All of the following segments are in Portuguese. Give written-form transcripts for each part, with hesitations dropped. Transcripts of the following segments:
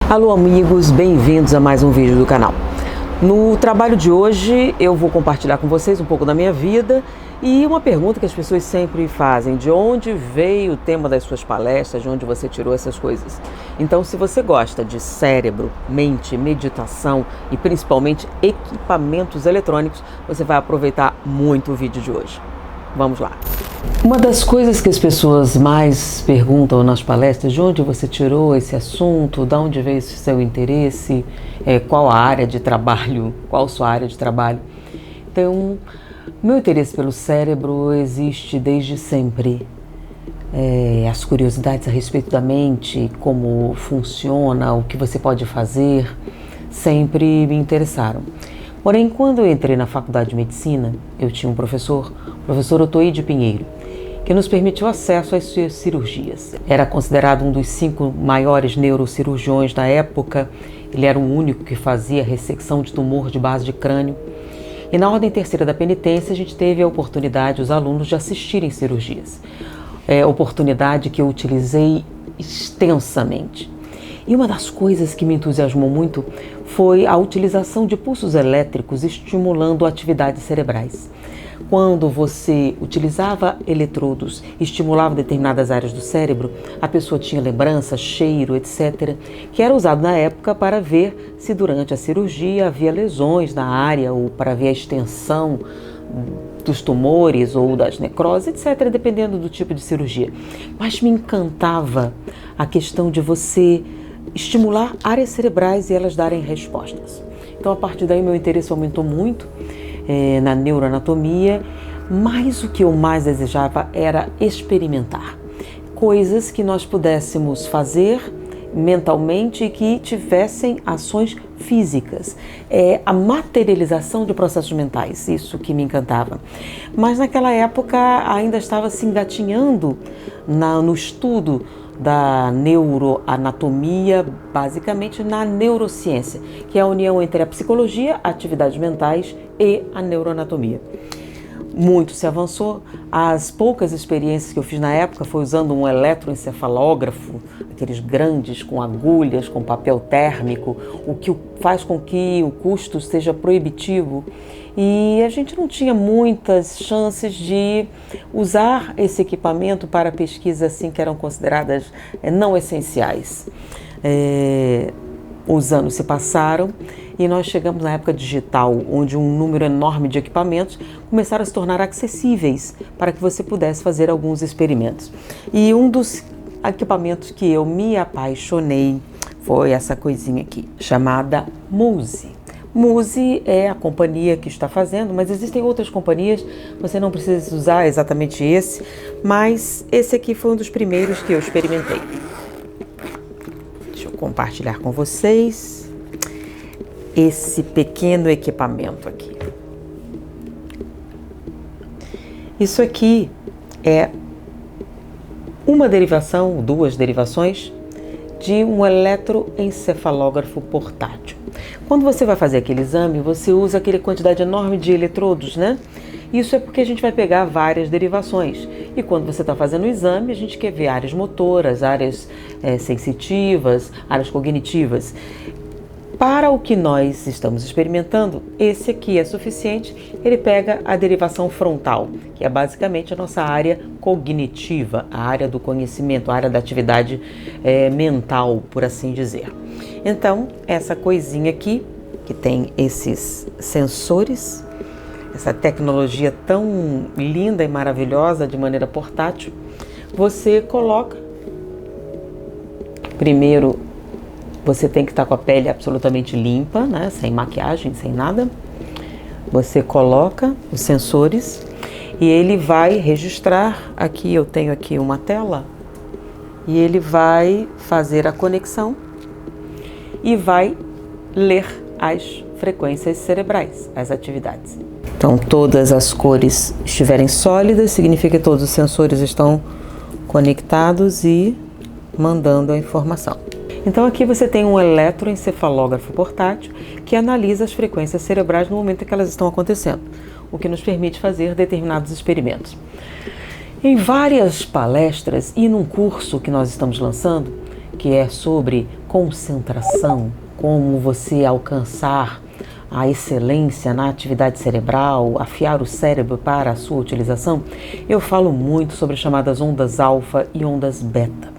Alô amigos, bem-vindos a mais um vídeo do canal. No trabalho de hoje eu vou compartilhar com vocês um pouco da minha vida e uma pergunta que as pessoas sempre fazem: de onde veio o tema das suas palestras, de onde você tirou essas coisas? Então, se você gosta de cérebro, mente, meditação e principalmente equipamentos eletrônicos, você vai aproveitar muito o vídeo de hoje. Vamos lá! Uma das coisas que as pessoas mais perguntam nas palestras: de onde você tirou esse assunto, de onde veio esse seu interesse, qual a área de trabalho, qual sua área de trabalho. Então, meu interesse pelo cérebro existe desde sempre. As curiosidades a respeito da mente, como funciona, o que você pode fazer, sempre me interessaram. Porém, quando eu entrei na faculdade de medicina, eu tinha um professor, o professor Otoide Pinheiro, que nos permitiu acesso às suas cirurgias. Era considerado um dos 5 maiores neurocirurgiões da época. Ele era o único que fazia ressecção de tumor de base de crânio. E na ordem terceira da penitência, a gente teve a oportunidade, os alunos, de assistirem cirurgias. Oportunidade que eu utilizei extensamente. E uma das coisas que me entusiasmou muito foi a utilização de pulsos elétricos estimulando atividades cerebrais. Quando você utilizava eletrodos e estimulava determinadas áreas do cérebro, a pessoa tinha lembrança, cheiro, etc., que era usado na época para ver se durante a cirurgia havia lesões na área ou para ver a extensão dos tumores ou das necroses, etc., dependendo do tipo de cirurgia. Mas me encantava a questão de você estimular áreas cerebrais e elas darem respostas. Então, a partir daí, meu interesse aumentou muito na neuroanatomia, mas o que eu mais desejava era experimentar coisas que nós pudéssemos fazer mentalmente e que tivessem ações físicas, a materialização de processos mentais, isso que me encantava. Mas naquela época ainda estava se engatinhando no estudo da neuroanatomia, basicamente na neurociência, que é a união entre a psicologia, atividades mentais e a neuroanatomia. Muito se avançou. As poucas experiências que eu fiz na época foi usando um eletroencefalógrafo, aqueles grandes com agulhas, com papel térmico, o que faz com que o custo seja proibitivo. E a gente não tinha muitas chances de usar esse equipamento para pesquisas assim que eram consideradas não essenciais. Os anos se passaram e nós chegamos na época digital, onde um número enorme de equipamentos começaram a se tornar acessíveis para que você pudesse fazer alguns experimentos. E um dos equipamentos que eu me apaixonei foi essa coisinha aqui, chamada Muse. Muse é a companhia que está fazendo, mas existem outras companhias, você não precisa usar exatamente esse, mas esse aqui foi um dos primeiros que eu experimentei. Deixa eu compartilhar com vocês esse pequeno equipamento aqui. Isso aqui é uma derivação, 2 derivações, de um eletroencefalógrafo portátil. Quando você vai fazer aquele exame, você usa aquela quantidade enorme de eletrodos, né? Isso é porque a gente vai pegar várias derivações. E quando você está fazendo o exame, a gente quer ver áreas motoras, áreas sensitivas, áreas cognitivas. Para o que nós estamos experimentando, esse aqui é suficiente. Ele pega a derivação frontal, que é basicamente a nossa área cognitiva, a área do conhecimento, a área da atividade mental, por assim dizer. Então, essa coisinha aqui, que tem esses sensores, essa tecnologia tão linda e maravilhosa de maneira portátil, você coloca. Primeiro, você tem que estar com a pele absolutamente limpa, né? Sem maquiagem, sem nada. Você coloca os sensores e ele vai registrar. Aqui eu tenho aqui uma tela e ele vai fazer a conexão e vai ler as frequências cerebrais, as atividades. Então, todas as cores estiverem sólidas, significa que todos os sensores estão conectados e mandando a informação. Então, aqui você tem um eletroencefalógrafo portátil que analisa as frequências cerebrais no momento em que elas estão acontecendo, o que nos permite fazer determinados experimentos. Em várias palestras e num curso que nós estamos lançando, que é sobre concentração, como você alcançar a excelência na atividade cerebral, afiar o cérebro para a sua utilização, eu falo muito sobre as chamadas ondas alfa e ondas beta.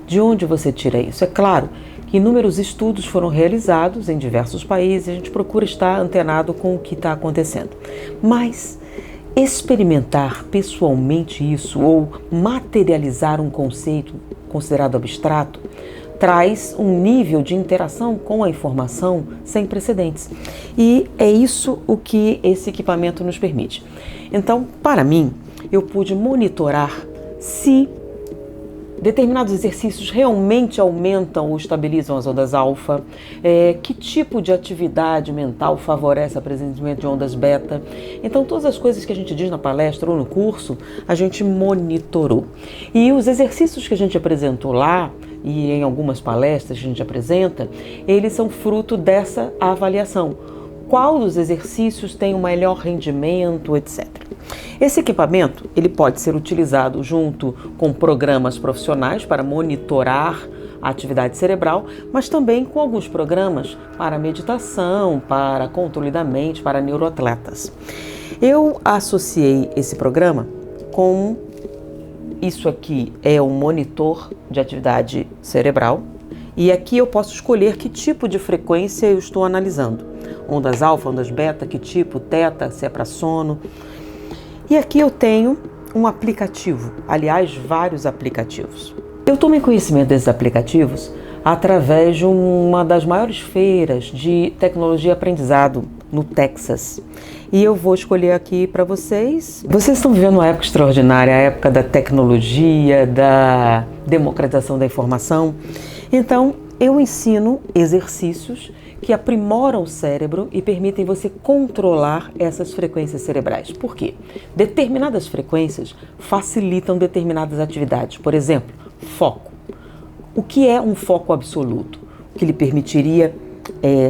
De onde você tira isso? É claro que inúmeros estudos foram realizados em diversos países, a gente procura estar antenado com o que está acontecendo. Mas experimentar pessoalmente isso ou materializar um conceito considerado abstrato traz um nível de interação com a informação sem precedentes. E é isso o que esse equipamento nos permite. Então, para mim, eu pude monitorar se determinados exercícios realmente aumentam ou estabilizam as ondas alfa, que tipo de atividade mental favorece o apresentamento de ondas beta. Então, todas as coisas que a gente diz na palestra ou no curso, a gente monitorou. E os exercícios que a gente apresentou lá, e em algumas palestras que a gente apresenta, eles são fruto dessa avaliação. Qual dos exercícios tem o melhor rendimento, etc. Esse equipamento ele pode ser utilizado junto com programas profissionais para monitorar a atividade cerebral, mas também com alguns programas para meditação, para controle da mente, para neuroatletas. Eu associei esse programa com isso aqui é um monitor de atividade cerebral e aqui eu posso escolher que tipo de frequência eu estou analisando. Ondas alfa, ondas beta, que tipo, teta, se é para sono. E aqui eu tenho um aplicativo, aliás, vários aplicativos. Eu tomei conhecimento desses aplicativos através de uma das maiores feiras de tecnologia e aprendizado no Texas. E eu vou escolher aqui para vocês. Vocês estão vivendo uma época extraordinária, a época da tecnologia, da democratização da informação. Então, eu ensino exercícios que aprimoram o cérebro e permitem você controlar essas frequências cerebrais. Por quê? Determinadas frequências facilitam determinadas atividades. Por exemplo, foco. O que é um foco absoluto? O que lhe permitiria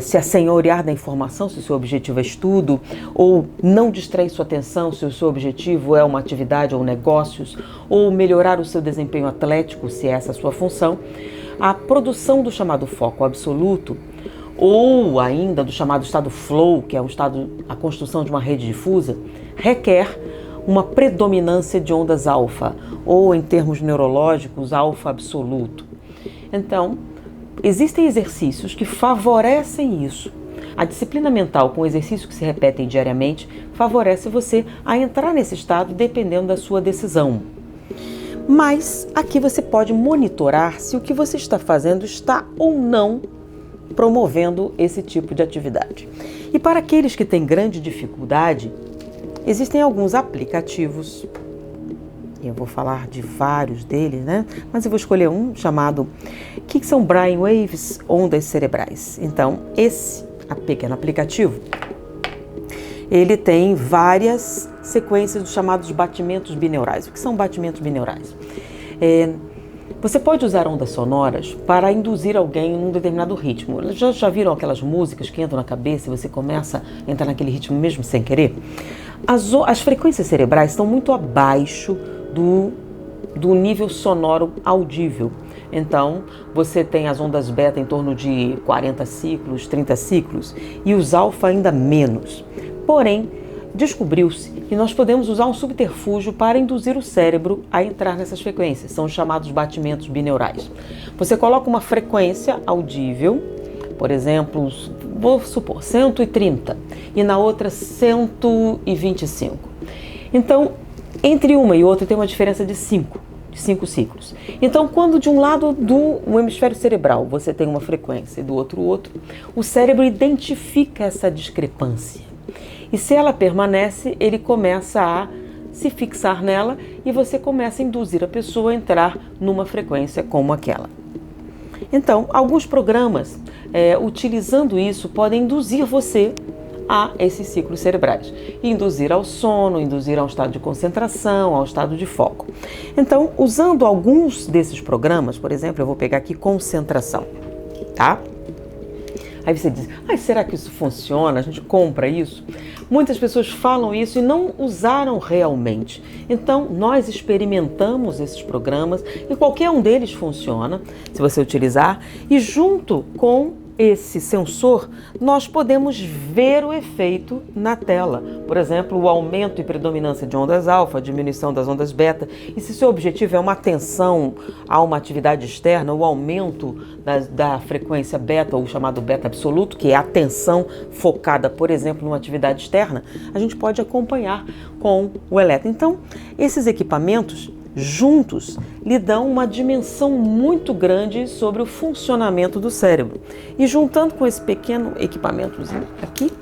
se assenhorear da informação, se o seu objetivo é estudo, ou não distrair sua atenção, se o seu objetivo é uma atividade ou negócios, ou melhorar o seu desempenho atlético, se é essa a sua função. A produção do chamado foco absoluto, ou ainda do chamado estado flow, que é a construção de uma rede difusa, requer uma predominância de ondas alfa, ou em termos neurológicos, alfa absoluto. Então, existem exercícios que favorecem isso. A disciplina mental com exercícios que se repetem diariamente favorece você a entrar nesse estado dependendo da sua decisão. Mas aqui você pode monitorar se o que você está fazendo está ou não promovendo esse tipo de atividade. E para aqueles que têm grande dificuldade, existem alguns aplicativos. Eu vou falar de vários deles, né? Mas eu vou escolher um chamado que são Brainwaves, ondas cerebrais. Então, esse pequeno aplicativo, ele tem várias sequências dos chamados batimentos bineurais. O que são batimentos bineurais? Você pode usar ondas sonoras para induzir alguém em um determinado ritmo. Já viram aquelas músicas que entram na cabeça e você começa a entrar naquele ritmo mesmo sem querer? As frequências cerebrais estão muito abaixo do nível sonoro audível. Então, você tem as ondas beta em torno de 40 ciclos, 30 ciclos, e os alfa ainda menos. Porém, descobriu-se que nós podemos usar um subterfúgio para induzir o cérebro a entrar nessas frequências. São os chamados batimentos bineurais. Você coloca uma frequência audível, por exemplo, vou supor 130, e na outra 125. Então, entre uma e outra tem uma diferença de 5 ciclos. Então, quando de um lado do hemisfério cerebral você tem uma frequência e do outro, o cérebro identifica essa discrepância. E se ela permanece, ele começa a se fixar nela e você começa a induzir a pessoa a entrar numa frequência como aquela. Então, alguns programas, utilizando isso, podem induzir você a esses ciclos cerebrais. Induzir ao sono, induzir a um estado de concentração, ao estado de foco. Então, usando alguns desses programas, por exemplo, eu vou pegar aqui concentração, tá? Aí você diz, será que isso funciona? A gente compra isso? Muitas pessoas falam isso e não usaram realmente. Então, nós experimentamos esses programas e qualquer um deles funciona, se você utilizar, e junto com esse sensor, nós podemos ver o efeito na tela. Por exemplo, o aumento e predominância de ondas alfa, a diminuição das ondas beta. E se seu objetivo é uma atenção a uma atividade externa, o aumento da frequência beta, ou chamado beta absoluto, que é a atenção focada, por exemplo, numa atividade externa, a gente pode acompanhar com o eletro. Então, esses equipamentos juntos lhe dão uma dimensão muito grande sobre o funcionamento do cérebro. E juntando com esse pequeno equipamentozinho aqui,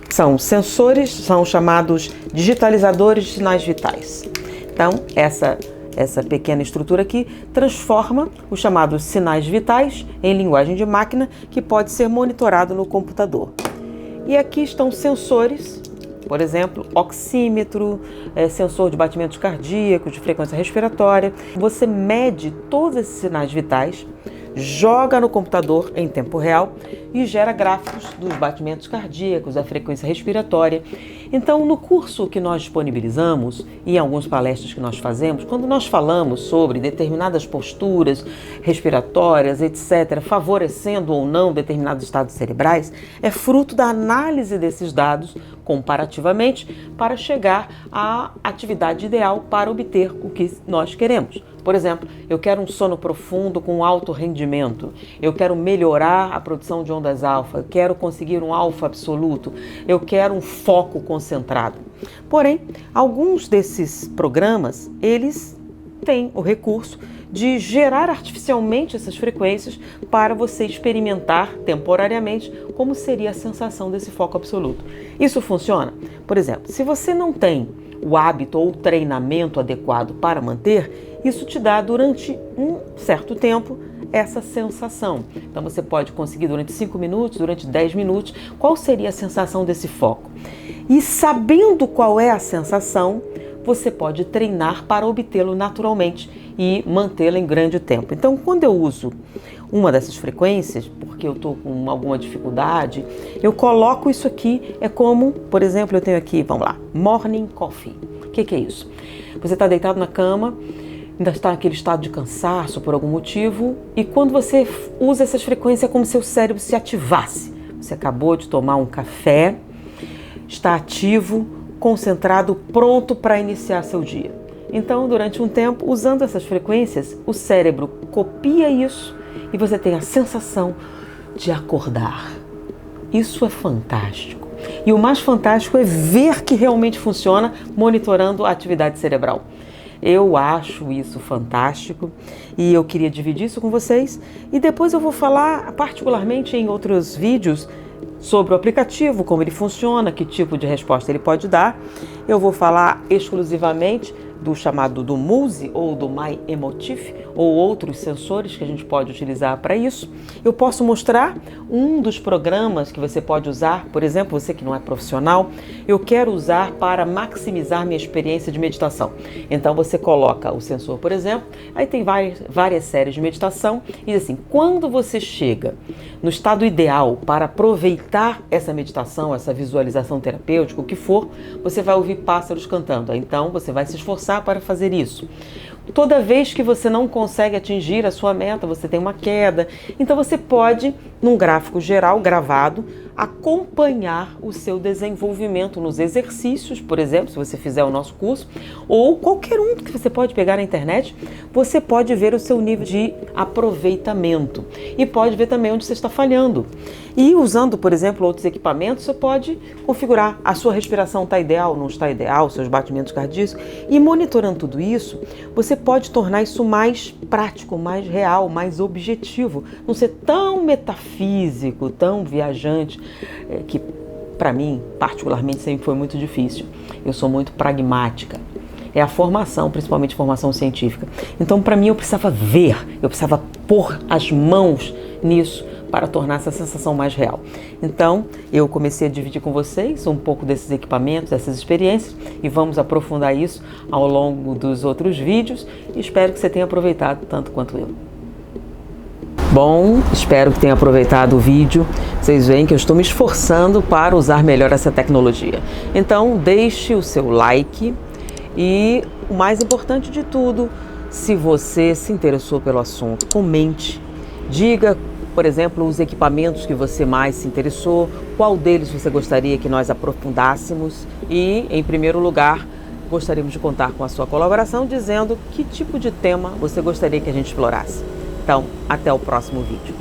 são sensores, são chamados digitalizadores de sinais vitais. Então, essa pequena estrutura aqui transforma os chamados sinais vitais em linguagem de máquina que pode ser monitorado no computador. E aqui estão sensores, por exemplo, oxímetro, sensor de batimentos cardíacos, de frequência respiratória. Você mede todos esses sinais vitais, joga no computador em tempo real e gera gráficos dos batimentos cardíacos, da frequência respiratória. Então, no curso que nós disponibilizamos e em algumas palestras que nós fazemos, quando nós falamos sobre determinadas posturas respiratórias, etc., favorecendo ou não determinados estados cerebrais, é fruto da análise desses dados comparativamente para chegar à atividade ideal para obter o que nós queremos. Por exemplo, eu quero um sono profundo com alto rendimento, eu quero melhorar a produção de ondas alfa, eu quero conseguir um alfa absoluto, eu quero um foco concentrado. Porém, alguns desses programas, eles têm o recurso de gerar artificialmente essas frequências para você experimentar temporariamente como seria a sensação desse foco absoluto. Isso funciona? Por exemplo, se você não tem o hábito ou o treinamento adequado para manter, isso te dá durante um certo tempo essa sensação. Então você pode conseguir durante 5 minutos, durante 10 minutos, qual seria a sensação desse foco. E sabendo qual é a sensação, você pode treinar para obtê-lo naturalmente e mantê-lo em grande tempo. Então, quando eu uso uma dessas frequências, porque eu estou com alguma dificuldade, eu coloco isso aqui, é como, por exemplo, eu tenho aqui, vamos lá, Morning Coffee. O que é isso? Você está deitado na cama, ainda está naquele estado de cansaço por algum motivo, e quando você usa essas frequências é como se seu cérebro se ativasse. Você acabou de tomar um café, está ativo, concentrado, pronto para iniciar seu dia. Então, durante um tempo, usando essas frequências, o cérebro copia isso e você tem a sensação de acordar. Isso é fantástico. E o mais fantástico é ver que realmente funciona monitorando a atividade cerebral. Eu acho isso fantástico e eu queria dividir isso com vocês. E depois eu vou falar particularmente em outros vídeos sobre o aplicativo, como ele funciona, que tipo de resposta ele pode dar. Eu vou falar exclusivamente do chamado do Muse ou do My Emotif ou outros sensores que a gente pode utilizar para isso. Eu posso mostrar um dos programas que você pode usar, por exemplo, você que não é profissional, eu quero usar para maximizar minha experiência de meditação. Então você coloca o sensor, por exemplo, aí tem várias séries de meditação e assim, quando você chega no estado ideal para aproveitar essa meditação, essa visualização terapêutica, o que for, você vai ouvir pássaros cantando. Então você vai se esforçar para fazer isso. Toda vez que você não consegue atingir a sua meta, você tem uma queda, então você pode, num gráfico geral gravado, acompanhar o seu desenvolvimento nos exercícios, por exemplo, se você fizer o nosso curso, ou qualquer um que você pode pegar na internet, você pode ver o seu nível de aproveitamento e pode ver também onde você está falhando. E usando, por exemplo, outros equipamentos, você pode configurar a sua respiração está ideal, não está ideal, seus batimentos cardíacos, e monitorando tudo isso, você pode tornar isso mais prático, mais real, mais objetivo, não ser tão metafísico, tão viajante, que para mim, particularmente, sempre foi muito difícil. Eu sou muito pragmática. É a formação, principalmente formação científica. Então, para mim, eu precisava ver, eu precisava pôr as mãos nisso para tornar essa sensação mais real. Então, eu comecei a dividir com vocês um pouco desses equipamentos, dessas experiências, e vamos aprofundar isso ao longo dos outros vídeos. E espero que você tenha aproveitado tanto quanto eu. Bom, espero que tenha aproveitado o vídeo. Vocês veem que eu estou me esforçando para usar melhor essa tecnologia. Então, deixe o seu like e, o mais importante de tudo, se você se interessou pelo assunto, comente. Diga, por exemplo, os equipamentos que você mais se interessou, qual deles você gostaria que nós aprofundássemos e, em primeiro lugar, gostaríamos de contar com a sua colaboração dizendo que tipo de tema você gostaria que a gente explorasse. Então, até o próximo vídeo.